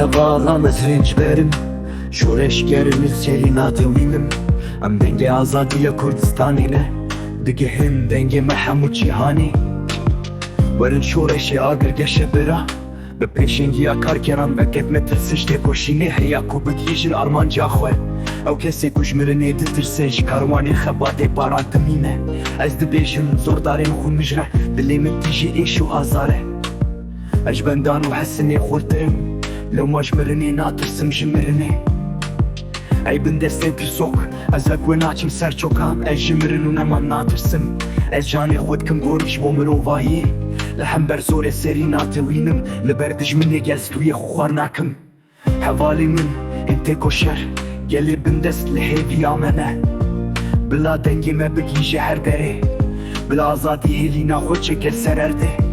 hevalanız rençberim şureş gerimiz serinatı vinim Em denge azadiye Kurdistanine Digihim denge Mahmud Cihani Verin şureşi agir geşe bira Be peşingi akar keran veket metirsiş de koşini Heya kubit yijir arman cahwe Ew kesê ku ji mirinê ditirse ji karwanê xebatê parantimîne Ez dibêjim zordarên xwe mijre dilê min tîjî êş û azar e Ez ji bendan û hesinê xurtim lewma ji mirinê natirsim ji mirinê Eybin destên tirsok ez vekwe naçim ser çokan Ez ji mirin û neman natirsim Ez canê xwe dikim gorm ji bo mirovayî Li hember zorê serî natewînim Li ber dijminê gezgiriyê xwe xwar nakim Hevalê min ên tê koşer Gelê bin dest li hêviya me ne Bila dengê me bigîje her derê Bila azadî hêlîna xwe çeke ser erdê